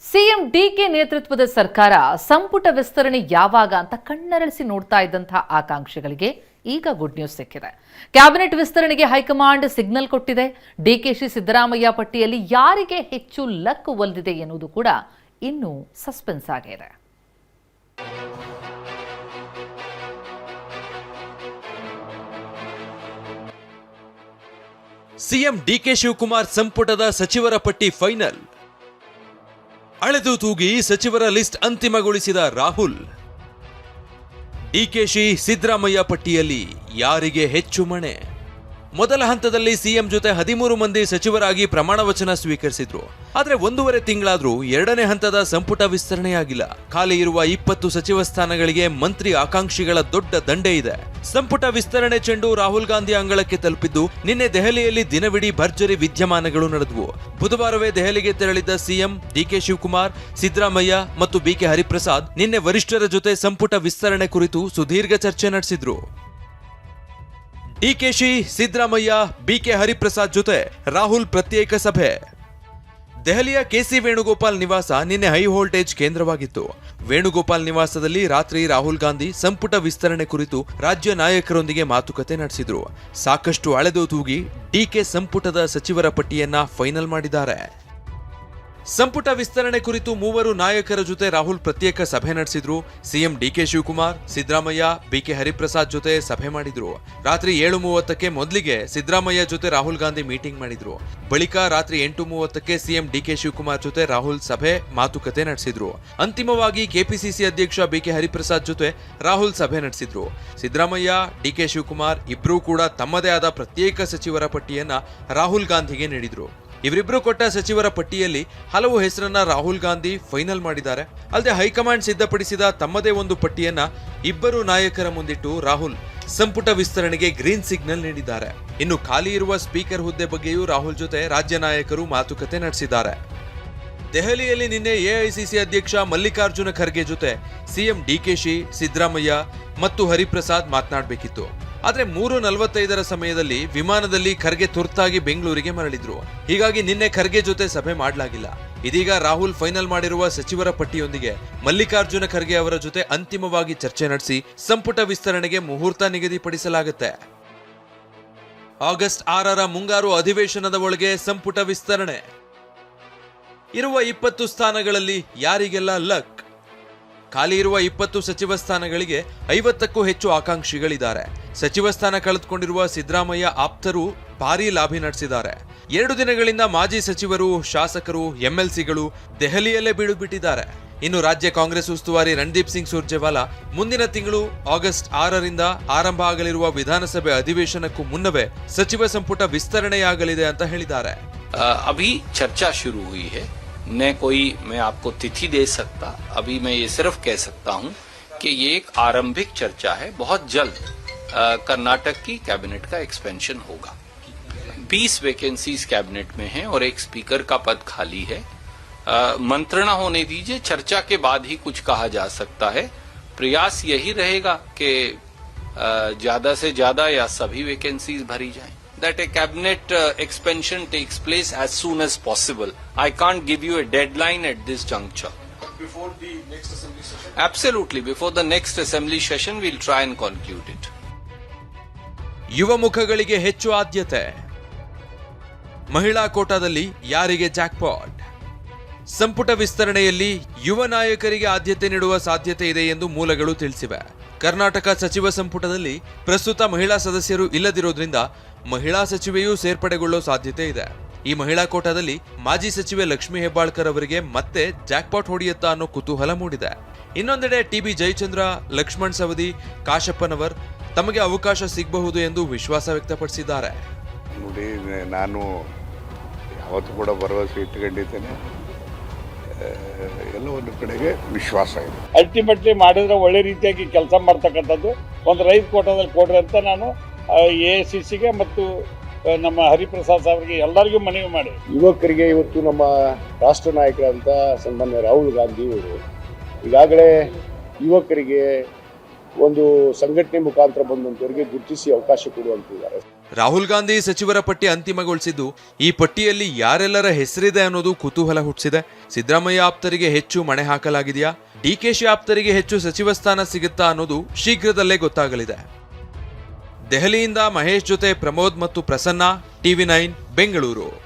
CM DK ನೇತೃತ್ವದ ಸರ್ಕಾರ ಸಂಪುಟ ವಿಸ್ತರಣೆ ಯಾವಾಗ ಅಂತ ಕಣ್ಣರಳಿಸಿ ನೋಡ್ತಾ ಇದ್ದಂತಹ ಆಕಾಂಕ್ಷಿಗಳಿಗೆ ಈಗ ಗುಡ್ ನ್ಯೂಸ್ ಸಿಕ್ಕಿದೆ. ಕ್ಯಾಬಿನೆಟ್ ವಿಸ್ತರಣೆಗೆ ಹೈಕಮಾಂಡ್ ಸಿಗ್ನಲ್ ಕೊಟ್ಟಿದೆ. ಡಿಕೆಶಿ ಸಿದ್ದರಾಮಯ್ಯ ಪಟ್ಟಿಯಲ್ಲಿ ಯಾರಿಗೆ ಹೆಚ್ಚು ಲಕ್ ಒಲಿದಿದೆ ಎನ್ನುವುದು ಕೂಡ ಇನ್ನೂ ಸಸ್ಪೆನ್ಸ್ ಆಗಿದೆ. ಸಿಎಂ ಡಿಕೆ ಶಿವಕುಮಾರ್ ಸಂಪುಟದ ಸಚಿವರ ಪಟ್ಟಿ ಫೈನಲ್. ಅಳೆದು ತೂಗಿ ಸಚಿವರ ಲಿಸ್ಟ್ ಅಂತಿಮಗೊಳಿಸಿದ ರಾಹುಲ್. ಡಿಕೆಶಿ ಸಿದ್ದರಾಮಯ್ಯ ಪಟ್ಟಿಯಲ್ಲಿ ಯಾರಿಗೆ ಹೆಚ್ಚು ಮಣೆ? ಮೊದಲ ಹಂತದಲ್ಲಿ ಸಿಎಂ ಜೊತೆ 13 ಮಂದಿ ಸಚಿವರಾಗಿ ಪ್ರಮಾಣ ವಚನ ಸ್ವೀಕರಿಸಿದ್ರು. ಆದ್ರೆ 1.5 ತಿಂಗಳಾದ್ರೂ ಎರಡನೇ ಹಂತದ ಸಂಪುಟ ವಿಸ್ತರಣೆಯಾಗಿಲ್ಲ. ಖಾಲಿ ಇರುವ 20 ಸಚಿವ ಸ್ಥಾನಗಳಿಗೆ ಮಂತ್ರಿ ಆಕಾಂಕ್ಷಿಗಳ ದೊಡ್ಡ ದಂಡೆ ಇದೆ. ಸಂಪುಟ ವಿಸ್ತರಣೆ ಚೆಂಡು ರಾಹುಲ್ ಗಾಂಧಿ ಅಂಗಳಕ್ಕೆ ತಲುಪಿದ್ದು ನಿನ್ನೆ ದೆಹಲಿಯಲ್ಲಿ ದಿನವಿಡೀ ಭರ್ಜರಿ ವಿದ್ಯಮಾನಗಳು ನಡೆದವು. ಬುಧವಾರವೇ ದೆಹಲಿಗೆ ತೆರಳಿದ್ದ ಸಿಎಂ ಡಿಕೆ ಶಿವಕುಮಾರ್, ಸಿದ್ದರಾಮಯ್ಯ ಮತ್ತು ಬಿಕೆ ಹರಿಪ್ರಸಾದ್ ನಿನ್ನೆ ವರಿಷ್ಠರ ಜೊತೆ ಸಂಪುಟ ವಿಸ್ತರಣೆ ಕುರಿತು ಸುದೀರ್ಘ ಚರ್ಚೆ ನಡೆಸಿದ್ರು. ಡಿಕೆಶಿ, ಸಿದ್ದರಾಮಯ್ಯ, ಬಿಕೆ ಹರಿಪ್ರಸಾದ್ ಜೊತೆ ರಾಹುಲ್ ಪ್ರತ್ಯೇಕ ಸಭೆ. ದೆಹಲಿಯ ಕೆಸಿ ವೇಣುಗೋಪಾಲ್ ನಿವಾಸ ನಿನ್ನೆ ಹೈ ವೋಲ್ಟೇಜ್ ಕೇಂದ್ರವಾಗಿತ್ತು. ವೇಣುಗೋಪಾಲ್ ನಿವಾಸದಲ್ಲಿ ರಾತ್ರಿ ರಾಹುಲ್ ಗಾಂಧಿ ಸಂಪುಟ ವಿಸ್ತರಣೆ ಕುರಿತು ರಾಜ್ಯ ನಾಯಕರೊಂದಿಗೆ ಮಾತುಕತೆ ನಡೆಸಿದ್ರು. ಸಾಕಷ್ಟು ಅಳೆದು ತೂಗಿ ಡಿಕೆ ಸಂಪುಟದ ಸಚಿವರ ಪಟ್ಟಿಯನ್ನ ಫೈನಲ್ ಮಾಡಿದ್ದಾರೆ. ಸಂಪುಟ ವಿಸ್ತರಣೆ ಕುರಿತು ಮೂವರು ನಾಯಕರ ಜೊತೆ ರಾಹುಲ್ ಪ್ರತ್ಯೇಕ ಸಭೆ ನಡೆಸಿದ್ರು. ಸಿಎಂ ಡಿಕೆ ಶಿವಕುಮಾರ್, ಸಿದ್ದರಾಮಯ್ಯ, ಬಿಕೆ ಹರಿಪ್ರಸಾದ್ ಜೊತೆ ಸಭೆ ಮಾಡಿದ್ರು. ರಾತ್ರಿ 7:30ಕ್ಕೆ ಮೊದಲಿಗೆ ಸಿದ್ದರಾಮಯ್ಯ ಜೊತೆ ರಾಹುಲ್ ಗಾಂಧಿ ಮೀಟಿಂಗ್ ಮಾಡಿದ್ರು. ಬಳಿಕ ರಾತ್ರಿ 8:30ಕ್ಕೆ ಸಿಎಂ ಡಿಕೆ ಶಿವಕುಮಾರ್ ಜೊತೆ ರಾಹುಲ್ ಸಭೆ ಮಾತುಕತೆ ನಡೆಸಿದ್ರು. ಅಂತಿಮವಾಗಿ ಕೆಪಿಸಿಸಿ ಅಧ್ಯಕ್ಷ ಬಿಕೆ ಹರಿಪ್ರಸಾದ್ ಜೊತೆ ರಾಹುಲ್ ಸಭೆ ನಡೆಸಿದ್ರು. ಸಿದ್ದರಾಮಯ್ಯ, ಡಿಕೆ ಶಿವಕುಮಾರ್ ಇಬ್ಬರೂ ಕೂಡ ತಮ್ಮದೇ ಆದ ಪ್ರತ್ಯೇಕ ಸಚಿವರ ಪಟ್ಟಿಯನ್ನ ರಾಹುಲ್ ಗಾಂಧಿಗೆ ನೀಡಿದ್ರು. ಇವರಿಬ್ಬರು ಕೊಟ್ಟ ಸಚಿವರ ಪಟ್ಟಿಯಲ್ಲಿ ಹಲವು ಹೆಸರನ್ನ ರಾಹುಲ್ ಗಾಂಧಿ ಫೈನಲ್ ಮಾಡಿದ್ದಾರೆ. ಅಲ್ಲದೆ ಹೈಕಮಾಂಡ್ ಸಿದ್ಧಪಡಿಸಿದ ತಮ್ಮದೇ ಒಂದು ಪಟ್ಟಿಯನ್ನ ಇಬ್ಬರು ನಾಯಕರ ಮುಂದಿಟ್ಟು ರಾಹುಲ್ ಸಂಪುಟ ವಿಸ್ತರಣೆಗೆ ಗ್ರೀನ್ ಸಿಗ್ನಲ್ ನೀಡಿದ್ದಾರೆ. ಇನ್ನು ಖಾಲಿ ಇರುವ ಸ್ಪೀಕರ್ ಹುದ್ದೆ ಬಗ್ಗೆಯೂ ರಾಹುಲ್ ಜೊತೆ ರಾಜ್ಯ ನಾಯಕರು ಮಾತುಕತೆ ನಡೆಸಿದ್ದಾರೆ. ದೆಹಲಿಯಲ್ಲಿ ನಿನ್ನೆ ಎಐಸಿಸಿ ಅಧ್ಯಕ್ಷ ಮಲ್ಲಿಕಾರ್ಜುನ ಖರ್ಗೆ ಜೊತೆ ಸಿಎಂ ಡಿಕೆಶಿ, ಸಿದ್ದರಾಮಯ್ಯ ಮತ್ತು ಹರಿಪ್ರಸಾದ್ ಮಾತನಾಡಬೇಕಿತ್ತು. ಆದ್ರೆ 3:45 ಸಮಯದಲ್ಲಿ ವಿಮಾನದಲ್ಲಿ ಖರ್ಗೆ ತುರ್ತಾಗಿ ಬೆಂಗಳೂರಿಗೆ ಮರಳಿದ್ರು. ಹೀಗಾಗಿ ನಿನ್ನೆ ಖರ್ಗೆ ಜೊತೆ ಸಭೆ ಮಾಡಲಾಗಿಲ್ಲ. ಇದೀಗ ರಾಹುಲ್ ಫೈನಲ್ ಮಾಡಿರುವ ಸಚಿವರ ಪಟ್ಟಿಯೊಂದಿಗೆ ಮಲ್ಲಿಕಾರ್ಜುನ ಖರ್ಗೆ ಅವರ ಜೊತೆ ಅಂತಿಮವಾಗಿ ಚರ್ಚೆ ನಡೆಸಿ ಸಂಪುಟ ವಿಸ್ತರಣೆಗೆ ಮುಹೂರ್ತ ನಿಗದಿಪಡಿಸಲಾಗುತ್ತೆ. ಆಗಸ್ಟ್ 6ರ ಮುಂಗಾರು ಅಧಿವೇಶನದ ಒಳಗೆ ಸಂಪುಟ ವಿಸ್ತರಣೆ. ಇರುವ 20 ಸ್ಥಾನಗಳಲ್ಲಿ ಯಾರಿಗೆಲ್ಲ ಲಕ್? ಖಾಲಿ ಇರುವ 20 ಸಚಿವ ಸ್ಥಾನಗಳಿಗೆ 50ಕ್ಕೂ ಹೆಚ್ಚು ಆಕಾಂಕ್ಷಿಗಳಿದ್ದಾರೆ. ಸಚಿವ ಸ್ಥಾನ ಕಳೆದುಕೊಂಡಿರುವ ಸಿದ್ದರಾಮಯ್ಯ ಆಪ್ತರು ಭಾರೀ ಲಾಬಿ ನಡೆಸಿದ್ದಾರೆ. 2 ದಿನಗಳಿಂದ ಮಾಜಿ ಸಚಿವರು, ಶಾಸಕರು, ಎಂಎಲ್ಸಿಗಳು ದೆಹಲಿಯಲ್ಲೇ ಬೀಡುಬಿಟ್ಟಿದ್ದಾರೆ. ಇನ್ನು ರಾಜ್ಯ ಕಾಂಗ್ರೆಸ್ ಉಸ್ತುವಾರಿ ರಣದೀಪ್ ಸಿಂಗ್ ಸುರ್ಜೇವಾಲಾ ಮುಂದಿನ ತಿಂಗಳು ಆಗಸ್ಟ್ 6ರಿಂದ ಆರಂಭ ಆಗಲಿರುವ ವಿಧಾನಸಭೆ ಅಧಿವೇಶನಕ್ಕೂ ಮುನ್ನವೇ ಸಚಿವ ಸಂಪುಟ ವಿಸ್ತರಣೆಯಾಗಲಿದೆ ಅಂತ ಹೇಳಿದ್ದಾರೆ. अभी चर्चा शुरू हुई है, न कोई मैं आपको तिथि दे सकता. अभी मैं ये सिर्फ कह सकता हूं कि ये एक आरंभिक चर्चा है. बहुत जल्द कर्नाटक की कैबिनेट का एक्सपेंशन होगा. 20 वैकेंसीज कैबिनेट में हैं और एक स्पीकर का पद खाली है. मंत्रणा होने दीजिए, चर्चा के बाद ही कुछ कहा जा सकता है. प्रयास यही रहेगा कि ज्यादा से ज्यादा या सभी वैकेंसीज भरी जाएं. That a cabinet expansion takes place as soon as possible. I can't give you a deadline at this juncture. Before the next assembly session? Absolutely. Before the next assembly session, we'll try and conclude it. ಯುವ ಮುಖಗಳಿಗೆ ಹೆಚ್ಚು ಆದ್ಯತೆ. ಮಹಿಳಾ ಕೋಟಾದಲ್ಲಿ ಯಾರಿಗೆ jackpot? ಸಂಪುಟ ವಿಸ್ತರಣೆಯಲ್ಲಿ ಯುವ ನಾಯಕರಿಗೆ ಆದ್ಯತೆ ನೀಡುವ ಸಾಧ್ಯತೆ ಇದೆ ಎಂದು ಮೂಲಗಳು ತಿಳಿಸಿವೆ. ಕರ್ನಾಟಕ ಸಚಿವ ಸಂಪುಟದಲ್ಲಿ ಪ್ರಸ್ತುತ ಮಹಿಳಾ ಸದಸ್ಯರು ಇಲ್ಲದಿರೋದ್ರಿಂದ ಮಹಿಳಾ ಸಚಿವೆಯೂ ಸೇರ್ಪಡೆಗೊಳ್ಳೋ ಸಾಧ್ಯತೆ ಇದೆ. ಈ ಮಹಿಳಾ ಕೋಟಾದಲ್ಲಿ ಮಾಜಿ ಸಚಿವೆ ಲಕ್ಷ್ಮೀ ಹೆಬ್ಬಾಳ್ಕರ್ ಅವರಿಗೆ ಮತ್ತೆ ಜಾಕ್ಪಾಟ್ ಹೊಡೆಯುತ್ತಾ ಅನ್ನೋ ಕುತೂಹಲ ಮೂಡಿದೆ. ಇನ್ನೊಂದೆಡೆ ಟಿಬಿ ಜಯಚಂದ್ರ, ಲಕ್ಷ್ಮಣ್ ಸವದಿ, ಕಾಶಪ್ಪನವರ್ ತಮಗೆ ಅವಕಾಶ ಸಿಗಬಹುದು ಎಂದು ವಿಶ್ವಾಸ ವ್ಯಕ್ತಪಡಿಸಿದ್ದಾರೆ. ನೋಡಿ, ನಾನು ಯಾವತ್ತೂ ಕೂಡ ಭರವಸೆ ಇಟ್ಟುಕೊಂಡಿದ್ದೇನೆ. ಎಲ್ಲ ಒಂದು ಕಡೆಗೆ ವಿಶ್ವಾಸ ಇದೆ. ಅಲ್ಟಿಮೇಟ್ಲಿ ಮಾಡಿದ್ರೆ ಒಳ್ಳೆ ರೀತಿಯಾಗಿ ಕೆಲಸ ಮಾಡ್ತಕ್ಕಂಥದ್ದು ಒಂದು ರೈತ ಕೋಟಾದಲ್ಲಿ ಕೊಡ್ರಿ ಅಂತ ನಾನು ಎಐಸಿಸಿಗೆ ಮತ್ತು ನಮ್ಮ ಹರಿಪ್ರಸಾದ್ ಅವರಿಗೆ ಎಲ್ಲರಿಗೂ ಮನವಿ ಮಾಡಿ. ಯುವಕರಿಗೆ ಇವತ್ತು ನಮ್ಮ ರಾಷ್ಟ್ರ ನಾಯಕರಂತ ಸನ್ಮಾನ್ಯ ರಾಹುಲ್ ಗಾಂಧಿ ಅವರು ಈಗಾಗಲೇ ಯುವಕರಿಗೆ ಒಂದು ಸಂಘಟನೆ ಮುಖಾಂತರ ಬಂದಂಥವರಿಗೆ ಗುರುತಿಸಿ ಅವಕಾಶ ಕೊಡುವಂತಿದ್ದಾರೆ. ರಾಹುಲ್ ಗಾಂಧಿ ಸಚಿವರ ಪಟ್ಟಿ ಅಂತಿಮಗೊಳಿಸಿದ್ದು ಈ ಪಟ್ಟಿಯಲ್ಲಿ ಯಾರೆಲ್ಲರ ಹೆಸರಿದೆ ಅನ್ನೋದು ಕುತೂಹಲ ಹುಟ್ಟಿಸಿದೆ. ಸಿದ್ದರಾಮಯ್ಯ ಆಪ್ತರಿಗೆ ಹೆಚ್ಚು ಮಣೆ ಹಾಕಲಾಗಿದೆಯಾ, ಡಿಕೆಶಿ ಆಪ್ತರಿಗೆ ಹೆಚ್ಚು ಸಚಿವ ಸ್ಥಾನ ಸಿಗುತ್ತಾ ಅನ್ನೋದು ಶೀಘ್ರದಲ್ಲೇ ಗೊತ್ತಾಗಲಿದೆ. ದೆಹಲಿಯಿಂದ ಮಹೇಶ್ ಜೊತೆ ಪ್ರಮೋದ್ ಮತ್ತು ಪ್ರಸನ್ನ, TV9 ಬೆಂಗಳೂರು.